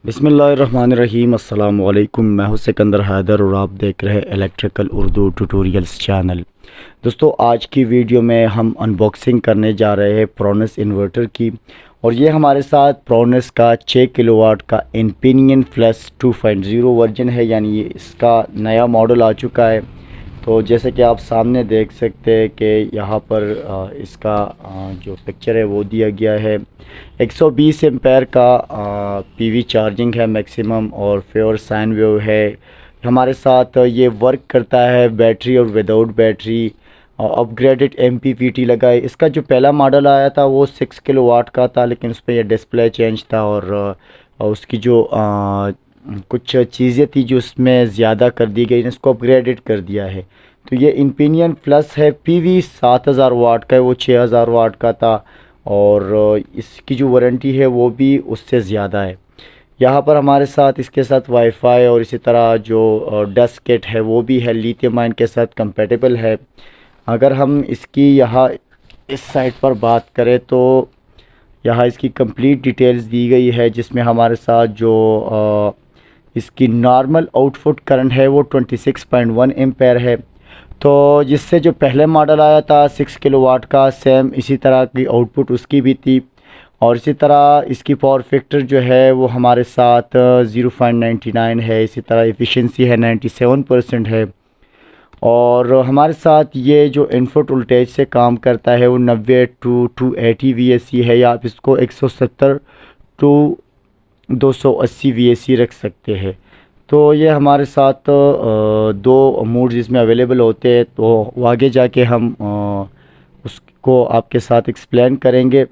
बिस्मिल्लाहिर्रहमानिर्रहीम। अस्सलाम वालेकुम। मैं हूं सिकंदर हैदर और आप देख रहे हैं इलेक्ट्रिकल उर्दू ट्यूटोरियल्स चैनल। दोस्तों, आज की वीडियो में हम अनबॉक्सिंग करने जा रहे हैं प्रोनेस इन्वर्टर की। और ये हमारे साथ प्रोनेस का 6 किलोवाट का इन्फिनियन प्लस 2.0 वर्जन है, यानी ये इसका नया मॉडल आ चुका है। तो जैसे कि आप सामने देख सकते हैं कि यहाँ पर इसका जो पिक्चर है वो दिया गया है। 120 एम्पेयर का पीवी चार्जिंग है मैक्सिमम, और प्योर साइन वेव है हमारे साथ। ये वर्क करता है बैटरी और विदाउट बैटरी। अपग्रेडेड एमपीपीटी लगा है। इसका जो पहला मॉडल आया था वो 6 किलोवाट का था, लेकिन उस पर यह डिस्प्ले चेंज था और उसकी जो कुछ चीज़ें थी जो उसमें ज़्यादा कर दी गई, इसको अपग्रेडेड कर दिया है। तो ये इन्फिनियन प्लस है, पीवी 7000 वाट का है, वो 6000 वाट का था। और इसकी जो वारंटी है वो भी उससे ज़्यादा है। यहाँ पर हमारे साथ इसके साथ वाईफाई और इसी तरह जो डस्ट किट है वो भी है, लिथियम आयन के साथ कंपेटेबल है। अगर हम इसकी यहाँ इस साइड पर बात करें तो यहाँ इसकी कंप्लीट डिटेल्स दी गई है, जिसमें हमारे साथ जो इसकी नॉर्मल आउटपुट करंट है वो 26.1 एम्पेयर है। तो जिससे जो पहले मॉडल आया था 6 किलोवाट का, सेम इसी तरह की आउटपुट उसकी भी थी। और इसी तरह इसकी पावर फैक्टर जो है वो हमारे साथ 0.99 है। इसी तरह एफिशिएंसी है 97% है। और हमारे साथ ये जो इनपुट वोल्टेज से काम करता है वो 90 टू 280 VAC है, या आप इसको 170 टू 280 VAC रख सकते हैं। तो ये हमारे साथ दो मोड्स इसमें अवेलेबल होते हैं, तो आगे जाके हम उसको आपके साथ एक्सप्लेन करेंगे।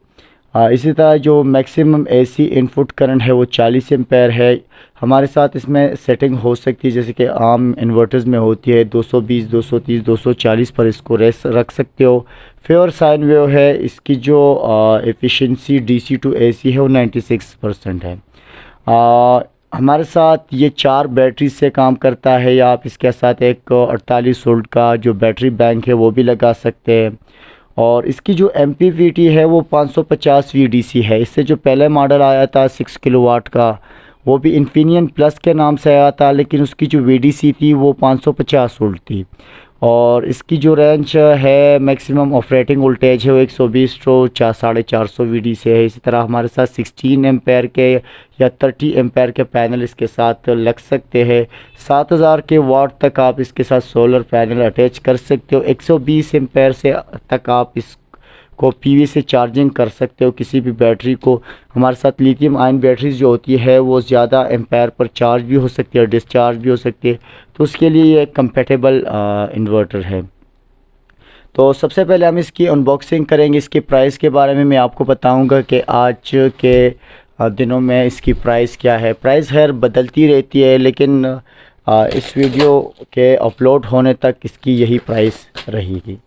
इसी तरह जो मैक्सिमम एसी इनपुट करंट है वो 40 एम्पेयर है। हमारे साथ इसमें सेटिंग हो सकती है, जैसे कि आम इन्वर्टर्स में होती है 220, 230, 240 पर इसको रख सकते हो। प्योर साइन वेव है। इसकी जो एफिशिएंसी डीसी टू एसी है वो 96% है। हमारे साथ ये 4 बैटरी से काम करता है, या आप इसके साथ एक 48 वोल्ट का जो बैटरी बैंक है वो भी लगा सकते हैं। और इसकी जो एमपीपीटी है वो 550 VDC है। इससे जो पहले मॉडल आया था 6 किलोवाट का, वो भी इन्फिनियन प्लस के नाम से आया था, लेकिन उसकी जो VDC थी वो 550 वोल्ट थी। और इसकी जो रेंज है मैक्सिमम ऑपरेटिंग वोल्टेज है वो 120 टू 450 VD से है। इसी तरह हमारे साथ 16 एम्पेयर के या 30 एम्पेयर के पैनल इसके साथ लग सकते हैं। 7000 के वाट तक आप इसके साथ सोलर पैनल अटैच कर सकते हो। 120 एम्पेयर से तक आप इसको पीवी से चार्जिंग कर सकते हो किसी भी बैटरी को। हमारे साथ लिथियम आयन बैटरीज जो होती है वो ज़्यादा एम्पेयर पर चार्ज भी हो सकती है, डिस्चार्ज भी हो सकती है, तो उसके लिए ये कंपेटेबल इन्वर्टर है। तो सबसे पहले हम इसकी अनबॉक्सिंग करेंगे। इसके प्राइस के बारे में मैं आपको बताऊंगा कि आज के दिनों में इसकी प्राइस क्या है। प्राइस खैर बदलती रहती है, लेकिन इस वीडियो के अपलोड होने तक इसकी यही प्राइस रहेगी।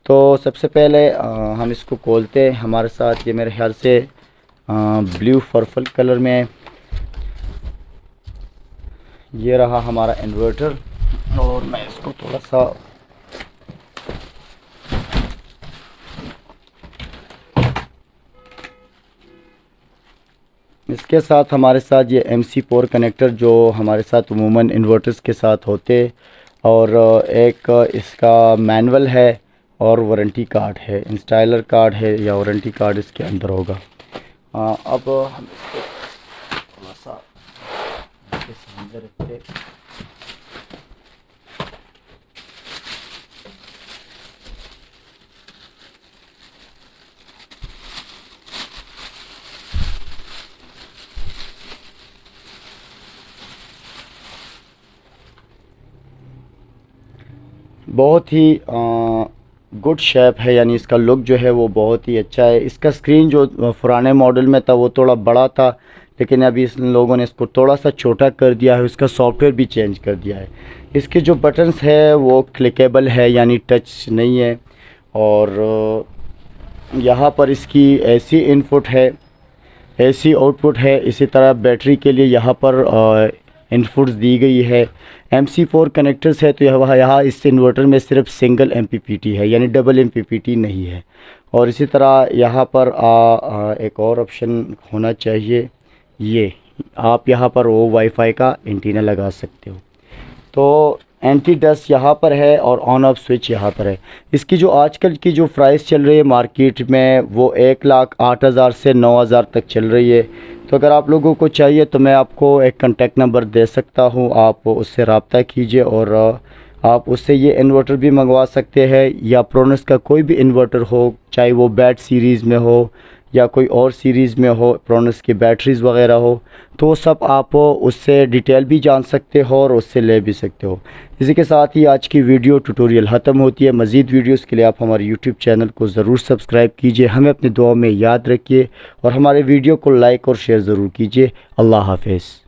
तो सबसे पहले हम इसको खोलते हैं। हमारे साथ ये मेरे ख्याल से ब्लू पर्पल कलर में है। ये रहा हमारा इन्वर्टर, और मैं इसको थोड़ा सा इसके साथ हमारे साथ ये MC4 कनेक्टर जो हमारे साथ उमूमन इन्वर्टर्स के साथ होते, और एक इसका मैनुअल है और वारंटी कार्ड है, इंस्टॉलर कार्ड है या वारंटी कार्ड इसके अंदर होगा। अब हम इसको थोड़ा सा सामने रखते। बहुत ही गुड शेप है, यानी इसका लुक जो है वो बहुत ही अच्छा है। इसका स्क्रीन जो पुराने मॉडल में था वो थोड़ा बड़ा था, लेकिन अभी इस लोगों ने इसको थोड़ा सा छोटा कर दिया है। इसका सॉफ्टवेयर भी चेंज कर दिया है। इसके जो बटन्स है वो क्लिकेबल है, यानी टच नहीं है। और यहाँ पर इसकी AC इनपुट है, AC आउटपुट है। इसी तरह बैटरी के लिए यहाँ पर इनपुट्स दी गई है। MC4 कनेक्टर्स है, तो यहाँ इस इन्वर्टर में सिर्फ सिंगल MPPT है, यानी डबल MPPT नहीं है। और इसी तरह यहाँ पर एक और ऑप्शन होना चाहिए, ये आप यहाँ पर वो वाईफाई का एंटीना लगा सकते हो। तो एंटी डस्ट यहाँ पर है और ऑन ऑफ स्विच यहाँ पर है। इसकी जो आजकल की जो प्राइस चल रही है मार्केट में वो 1,08,000 से 9,000 तक चल रही है। तो अगर आप लोगों को चाहिए तो मैं आपको एक कॉन्टेक्ट नंबर दे सकता हूँ, आप उससे रब्ता कीजिए और आप उससे ये इन्वर्टर भी मंगवा सकते हैं, या प्रोनस का कोई भी इन्वर्टर हो, चाहे वो बैट सीरीज़ में हो या कोई और सीरीज़ में हो, प्रोनस की बैटरीज़ वगैरह हो, तो सब आप उससे डिटेल भी जान सकते हो और उससे ले भी सकते हो। इसी के साथ ही आज की वीडियो ट्यूटोरियल ख़त्म होती है। मज़ीद वीडियोस के लिए आप हमारे यूट्यूब चैनल को ज़रूर सब्सक्राइब कीजिए, हमें अपनी दुआ में याद रखिए और हमारे वीडियो को लाइक और शेयर ज़रूर कीजिए। अल्लाह हाफ़िज़।